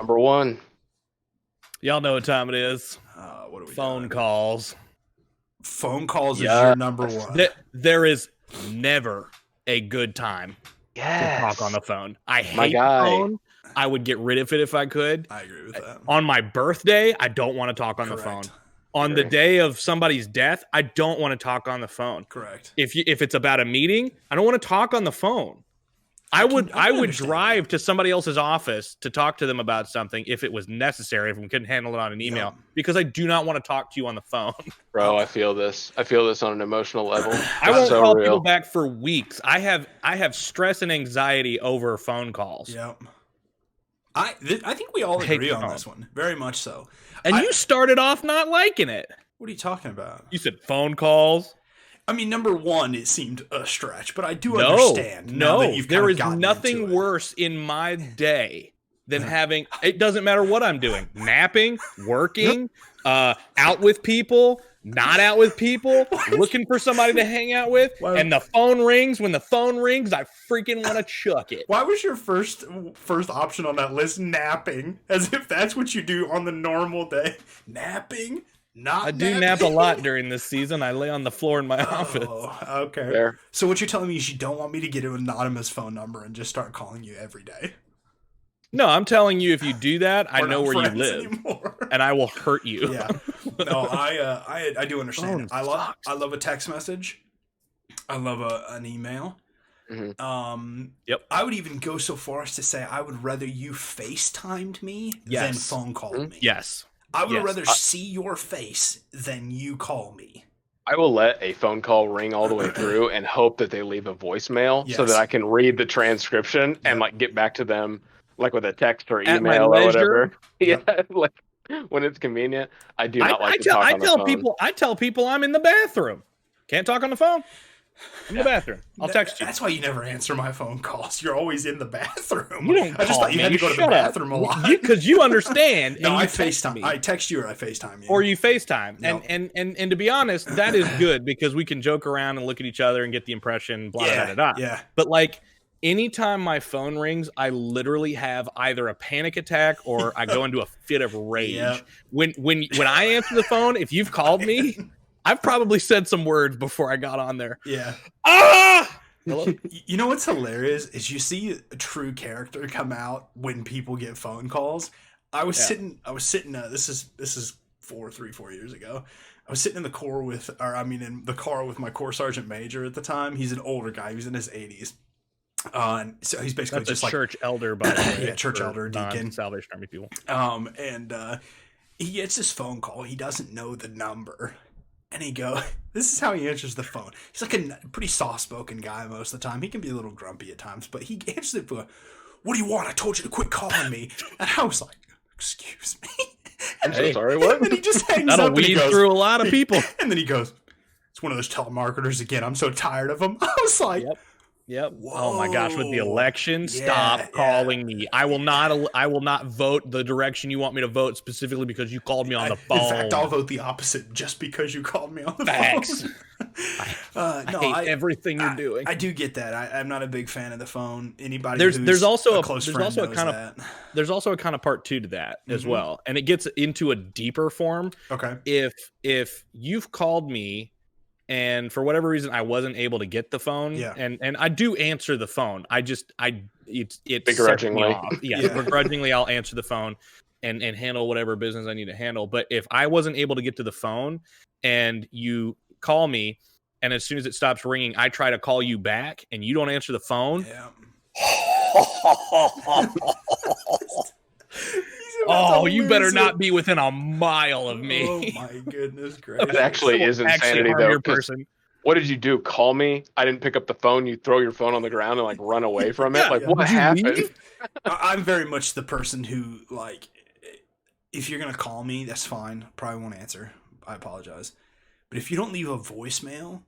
Number one. Y'all know what time it is. What are we Phone doing? calls. Phone calls is your number one. There is never a good time to talk on the phone. I hate the phone. I would get rid of it if I could. I agree with that. On my birthday, I don't want to talk on the phone. On the day of somebody's death, I don't want to talk on the phone. Correct. If it's about a meeting, I don't want to talk on the phone. I would drive to somebody else's office to talk to them about something if it was necessary, if we couldn't handle it on an email, because I do not want to talk to you on the phone. Bro, I feel this. I feel this on an emotional level. I won't call people back for weeks. I have stress and anxiety over phone calls. Yep. I think we all agree on this one. Very much so. And you started off not liking it. What are you talking about? You said phone calls. I mean, number one, it seemed a stretch, but I do understand. There is nothing worse in my day than having, it doesn't matter what I'm doing, napping, working, out with people, not out with people, looking for somebody to hang out with, and the phone rings. When the phone rings, I freaking want to chuck it. Why was your first option on that list napping? As if that's what you do on the normal day. Napping? I do nap a lot during this season. I lay on the floor in my office. Okay. Fair. So what you're telling me is you don't want me to get an anonymous phone number and just start calling you every day? No, I'm telling you, if you do that, I know where you live, and I will hurt you. Yeah. No, I do understand. I love a text message. I love an email. Mm-hmm. Yep. I would even go so far as to say I would rather you FaceTimed me than phone called me. Yes. I would rather see your face than you call me. I will let a phone call ring all the way through and hope that they leave a voicemail so that I can read the transcription and like get back to them like with a text or email or whatever. Yeah, like when it's convenient. I do not like to talk on the phone. I tell people I'm in the bathroom. Can't talk on the phone. I'm in the bathroom. I'll text you. That's why you never answer my phone calls. You're always in the bathroom. You don't I just thought you had to go to the bathroom a lot. Because you understand. No, I FaceTime. I text you or I FaceTime you. Or you FaceTime. And to be honest, that is good because we can joke around and look at each other and get the impression, blah, blah, blah, blah. Yeah. But like, anytime my phone rings, I literally have either a panic attack or I go into a fit of rage. Yep. When I answer the phone, if you've called me, I've probably said some words before I got on there. Yeah. Hello? You know what's hilarious is you see a true character come out when people get phone calls. I was sitting. This is 4 years ago. I was sitting in the car with my Corps Sergeant Major at the time. He's an older guy. He was in his 80s. And so he's basically That's just a like church elder, by the way. Yeah, church elder, deacon, Salvation Army people. And he gets this phone call. He doesn't know the number. And this is how he answers the phone. He's like a pretty soft-spoken guy most of the time. He can be a little grumpy at times, but he answers it for, "What do you want? I told you to quit calling me." And I was like, "Excuse me." I'm so sorry, what? And then he just hangs That'll up and he weed goes, through a lot of people. And then he goes, "It's one of those telemarketers again. I'm so tired of them." I was like, Yep. Oh my gosh, with the election, stop calling me. I will not vote the direction you want me to vote specifically because you called me on the phone. In fact, I'll vote the opposite just because you called me on the phone. I hate everything you're doing. I do get that. I'm not a big fan of the phone. Anybody there's also a close friend knows that. There's also a kind of part 2 to that as well. And it gets into a deeper form. Okay. If you've called me and for whatever reason I wasn't able to get the phone, and I do answer the phone. It's begrudgingly. Begrudgingly I'll answer the phone and handle whatever business I need to handle. But if I wasn't able to get to the phone and you call me and as soon as it stops ringing, I try to call you back and you don't answer the phone. Yeah. Oh, you better not be within a mile of me. Oh my goodness gracious. It actually is insanity though. What did you do? Call me? I didn't pick up the phone. You throw your phone on the ground and like run away from it. What happened? I'm very much the person who like, if you're gonna call me, that's fine. Probably won't answer. I apologize. But if you don't leave a voicemail,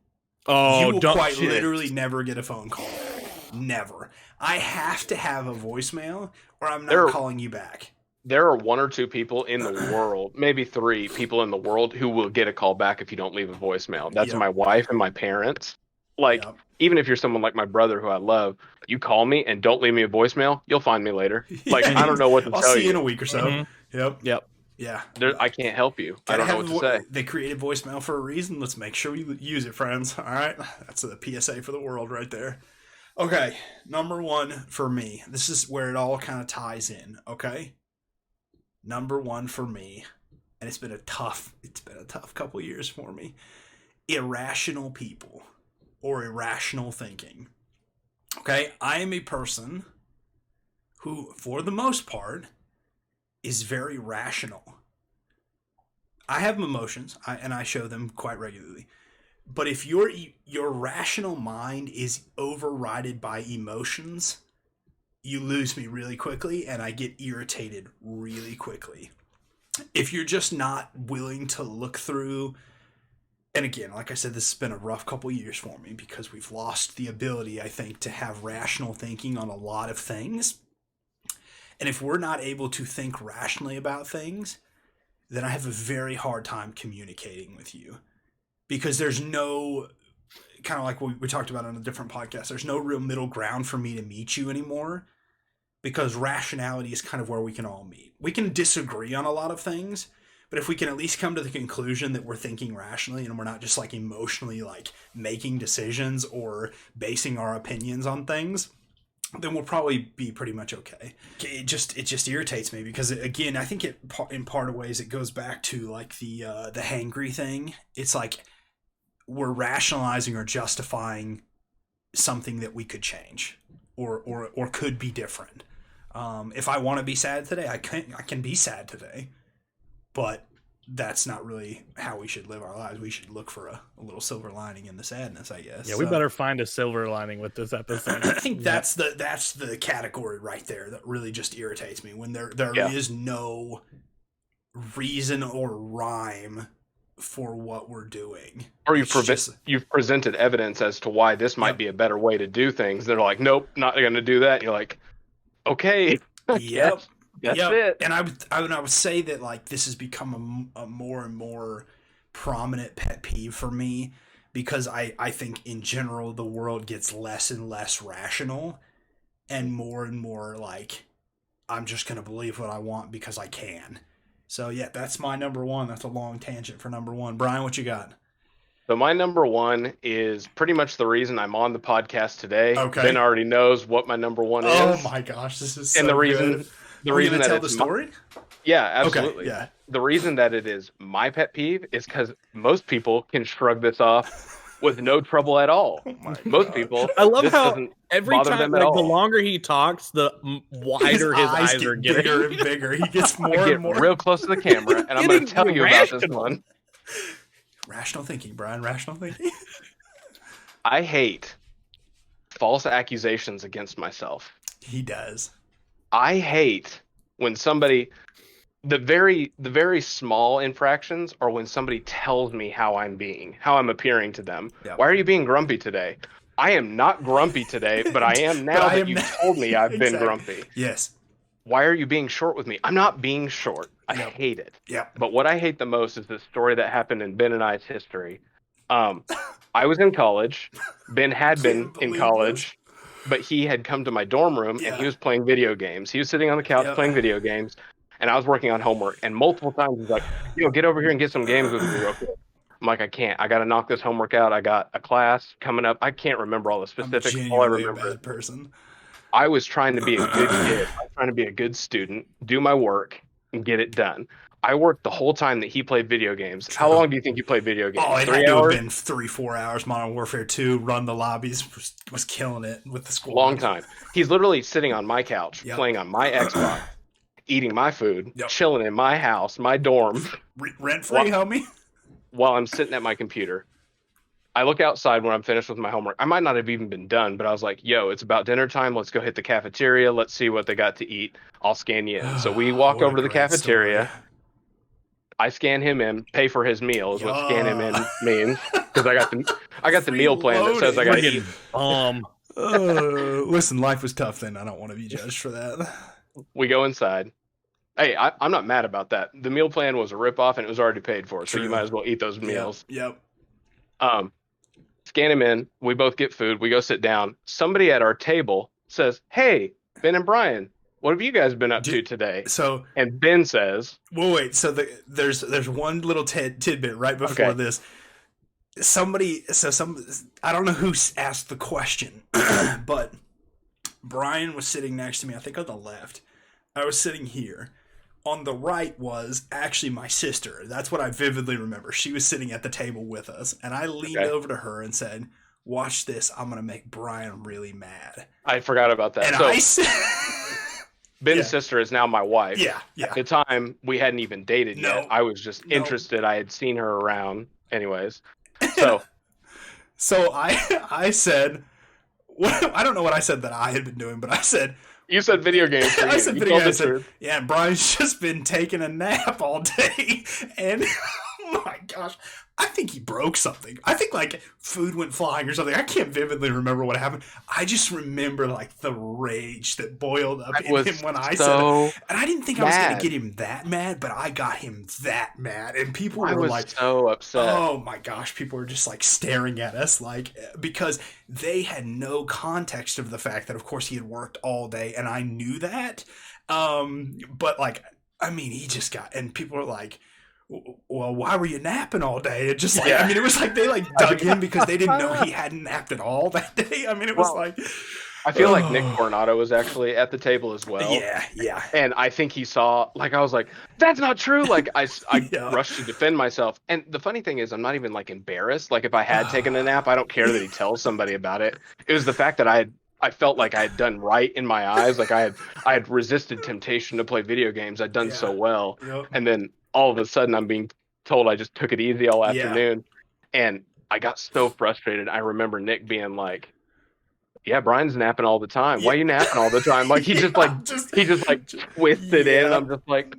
you will quite literally never get a phone call. Never. I have to have a voicemail or I'm not calling you back. There are 1 or 2 people in the world, maybe 3 people in the world who will get a call back if you don't leave a voicemail. That's my wife and my parents. Like, even if you're someone like my brother who I love, you call me and don't leave me a voicemail, you'll find me later. Like, I don't know what to I'll tell see you. in a week or so. Mm-hmm. Yep. Yeah. I can't help you. I don't know what to say. They created voicemail for a reason. Let's make sure we use it, friends. All right. That's a PSA for the world right there. Okay. Number one for me. This is where it all kind of ties in. Okay. Number one for me. And it's been a tough couple years for me. Irrational people or irrational thinking. Okay. I am a person who, for the most part, is very rational. I have emotions, and I show them quite regularly. But if your rational mind is overridden by emotions, you lose me really quickly, and I get irritated really quickly. If you're just not willing to look through, and again, like I said, this has been a rough couple years for me because we've lost the ability, I think, to have rational thinking on a lot of things. And if we're not able to think rationally about things, then I have a very hard time communicating with you. Because there's no, kind of like we talked about on a different podcast, there's no real middle ground for me to meet you anymore. Because rationality is kind of where we can all meet. We can disagree on a lot of things, but if we can at least come to the conclusion that we're thinking rationally and we're not just like emotionally like making decisions or basing our opinions on things, then we'll probably be pretty much okay. It just irritates me because, again, I think in part of ways it goes back to like the hangry thing. It's like we're rationalizing or justifying something that we could change or could be different. If I want to be sad today, I can be sad today, but that's not really how we should live our lives. We should look for a little silver lining in the sadness, I guess. Yeah, we better find a silver lining with this episode. I think that's the category right there that really just irritates me, when there is no reason or rhyme for what we're doing. Or you've presented evidence as to why this might be a better way to do things. They're like, nope, not going to do that. And you're like, okay. Yep. That's it. And I would say that like this has become a more and more prominent pet peeve for me, because I think in general the world gets less and less rational and more like I'm just going to believe what I want because I can. So yeah, that's my number one. That's a long tangent for number one. Brian, what you got? So my number one is pretty much the reason I'm on the podcast today. Okay. Ben already knows what my number one is. Oh my gosh, this is so and the reason good. the reason that tell it's the story? Yeah, absolutely. Okay, yeah. The reason that it is my pet peeve is because most people can shrug this off with no trouble at all. Oh most people. I love how every time, like the longer he talks, the wider his eyes are getting. Bigger and bigger. He gets more I get and more real close to the camera, and I'm going to tell you about this one. Rational thinking, Brian. Rational thinking. I hate false accusations against myself. He does. I hate when somebody, the very small infractions are when somebody tells me how I'm appearing to them. Yep. Why are you being grumpy today? I am not grumpy today, but I am now that you told me I've been grumpy. Yes. Why are you being short with me? I'm not being short. I hate it. Yeah. But what I hate the most is the story that happened in Ben and I's history. I was in college. Ben had been in college. But he had come to my dorm room and he was playing video games. He was sitting on the couch playing video games, and I was working on homework. And multiple times he's like, get over here and get some games with me real quick. I'm like, I can't. I got to knock this homework out. I got a class coming up. I can't remember all the specifics. All I remember a bad person. I was trying to be a good kid. I was trying to be a good student, do my work, and get it done. I worked the whole time that he played video games. True. How long do you think you played video games? Oh, it had to have been 3-4 hours. Modern Warfare 2, run the lobbies, was killing it with the squad. Long time. He's literally sitting on my couch, playing on my Xbox, eating my food, chilling in my house, my dorm. Rent-free, homie. While I'm sitting at my computer. I look outside when I'm finished with my homework. I might not have even been done, but I was like, it's about dinner time. Let's go hit the cafeteria. Let's see what they got to eat. I'll scan you in. So we walk over to the cafeteria. Story. I scan him in, pay for his meal is what scan him in means, because I got the meal plan that says I got to eat. Listen, life was tough then. I don't want to be judged for that. We go inside. Hey, I'm not mad about that. The meal plan was a ripoff and it was already paid for, so you might as well eat those meals. Yep. scan him in. We both get food. We go sit down. Somebody at our table says, "Hey, Ben and Brian, what have you guys been up to today?" So, and Ben says, "Well, wait. So there's one little tidbit right before this. I don't know who asked the question, but Brian was sitting next to me. I think on the left. I was sitting here. On the right was actually my sister. That's what I vividly remember. She was sitting at the table with us, and I leaned over to her and said, 'Watch this. I'm gonna make Brian really mad.'" I forgot about that. And so, I said, Ben's sister is now my wife. Yeah. At the time, we hadn't even dated yet. I was just interested. I had seen her around, anyways. So I said, I don't know what I said that I had been doing, but I said. You said video games. I said video games. Yeah, Brian's just been taking a nap all day, and oh my gosh, I think he broke something. I think like food went flying or something. I can't vividly remember what happened. I just remember like the rage that boiled up in him when I said it. And I didn't think I was going to get him that mad, but I got him that mad. And people were like so upset. Oh my gosh, people were just like staring at us like because they had no context of the fact that of course he had worked all day and I knew that. But like I mean, he just got and people were like, "Well, why were you napping all day?" It just like I mean, it was like they like dug in because they didn't know he hadn't napped at all that day. I mean, it was like I feel like Nick Coronado was actually at the table as well. Yeah. And I think he saw like I was like, "That's not true." Like I rushed to defend myself. And the funny thing is, I'm not even like embarrassed. Like if I had taken a nap, I don't care that he tells somebody about it. It was the fact that I felt like I had done right in my eyes. Like I had resisted temptation to play video games. I'd done so well, and then all of a sudden I'm being told I just took it easy all afternoon, and I got so frustrated. I remember Nick being like, "Yeah, Brian's napping all the time. Why are you napping all the time?" Like he just twisted in, and I'm just like,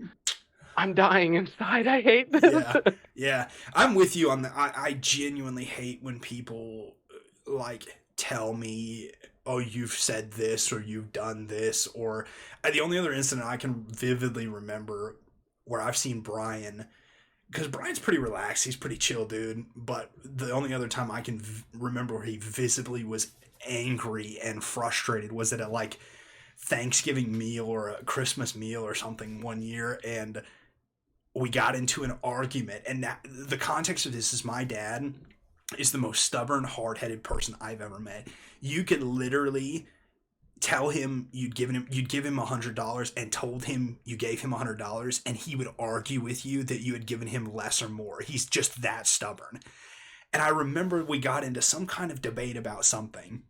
I'm dying inside. I hate this. Yeah. I'm with you on that. I genuinely hate when people like tell me, "Oh, you've said this or you've done this," or the only other incident I can vividly remember where I've seen Brian, because Brian's pretty relaxed, he's pretty chill dude, but the only other time I can remember where he visibly was angry and frustrated was at a like Thanksgiving meal or a Christmas meal or something one year, and we got into an argument. And the context of this is my dad is the most stubborn, hard-headed person I've ever met. You could literally tell him you'd give him $100 and told him you gave him $100, and he would argue with you that you had given him less or more. He's just that stubborn. And I remember we got into some kind of debate about something,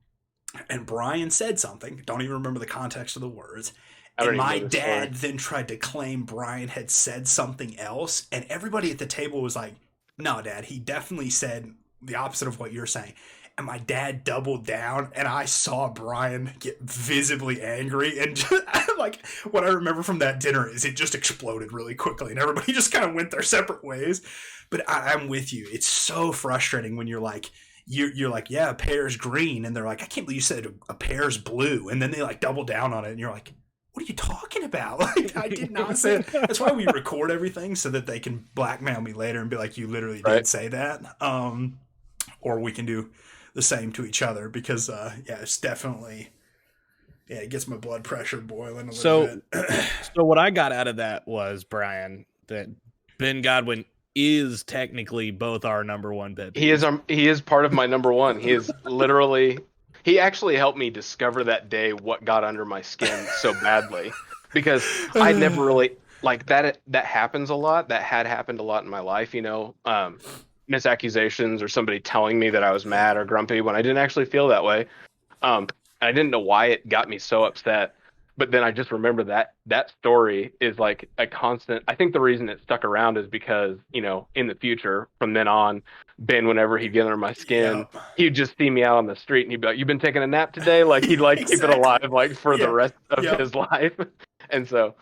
and Brian said something, don't even remember the context of the words, and my dad then tried to claim Brian had said something else, and everybody at the table was like, "No, Dad, he definitely said the opposite of what you're saying." And my dad doubled down, and I saw Brian get visibly angry. And just, like what I remember from that dinner is it just exploded really quickly, and everybody just kind of went their separate ways. But I'm with you. It's so frustrating when you're like, "Yeah, a pear's green," and they're like, "I can't believe you said a pear's blue," and then they like double down on it, and you're like, "What are you talking about?" Like, I did not say it. That's why we record everything so that they can blackmail me later and be like, "You literally did say that." Or we can do the same to each other because it's definitely it gets my blood pressure boiling a little bit. So what I got out of that was, Brian, that Ben Godwin is technically both our number one pet peeve. He is part of my number one. He is literally he actually helped me discover that day what got under my skin so badly, because I never really like that happens a lot. That had happened a lot in my life, misaccusations or somebody telling me that I was mad or grumpy when I didn't actually feel that way. I didn't know why it got me so upset. But then I just remember that story is like a constant. I think the reason it stuck around is because, in the future, from then on, Ben, whenever he'd get under my skin, he'd just see me out on the street and he'd be like, "You been taking a nap today?" Like he'd like keep it alive like for the rest of his life. And so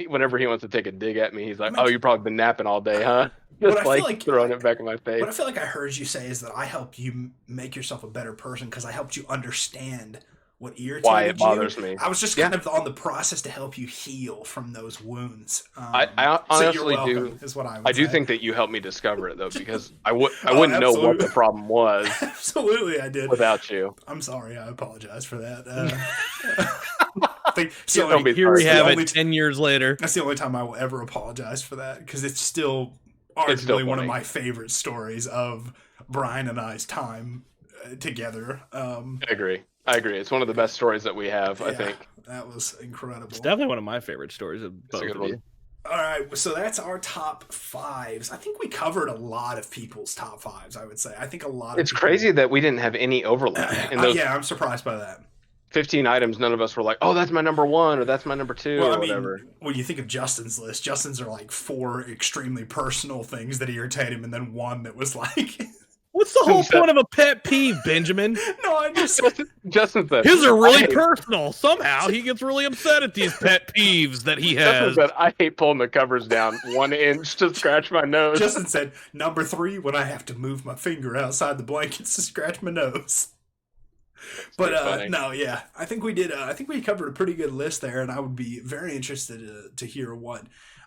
whenever he wants to take a dig at me, he's like, "Oh, you've probably been napping all day, huh?" Just like throwing it back in my face. What I feel like I heard you say is that I helped you make yourself a better person because I helped you understand what irritated why it bothers me. I was just kind of on the process to help you heal from those wounds. I honestly do. Is what I do think that you helped me discover it though, because I wouldn't know what the problem was. Absolutely, I did without you. I'm sorry. I apologize for that. Here we have it 10 years later. That's the only time I will ever apologize for that, because it's still arguably one of my favorite stories of Brian and I's time together. I agree. It's one of the best stories that we have, I think. That was incredible. It's definitely one of my favorite stories of both of you. All right, so that's our top fives. I think we covered a lot of people's top fives, I would say. I think a lot of It's crazy that we didn't have any overlap in those. Yeah, I'm surprised by that. 15 items, none of us were like, oh, that's my number one or that's my number two or whatever. When you think of Justin's list, Justin's are like 4 extremely personal things that irritate him, and then one that was like... What's the whole point of a pet peeve, Benjamin? No, I just... Justin said... His are really personal. Somehow he gets really upset at these pet peeves that he has. Justin said, I hate pulling the covers down 1 inch to scratch my nose. Justin said, number 3, when I have to move my finger outside the blankets to scratch my nose. But no, yeah, I think we did. I think we covered a pretty good list there, and I would be very interested to hear what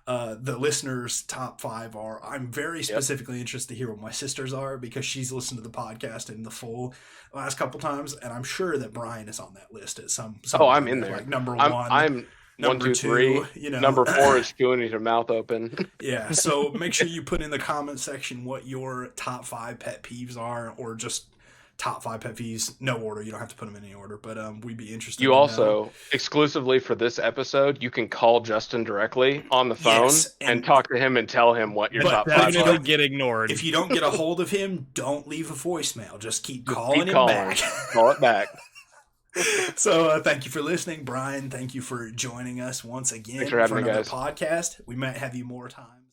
the listeners' top 5 are. I'm very specifically interested to hear what my sister's are, because she's listened to the podcast in the full last couple times, and I'm sure that Brian is on that list at some. I'm in there. Like number 1. I'm number 1, 2, 3. You know, number 4 is chewing with your mouth open. Yeah, so make sure you put in the comment section what your top 5 pet peeves are, or just top 5 pet peeves, no order. You don't have to put them in any order, but we'd be interested. You also, exclusively for this episode, you can call Justin directly on the phone and talk to him and tell him what your top 5 are. Don't get ignored. If you don't get a hold of him, don't leave a voicemail. Just keep calling him back. Call it back. So thank you for listening, Brian. Thank you for joining us once again Thanks for having for me, another guys. podcast. We might have you more time.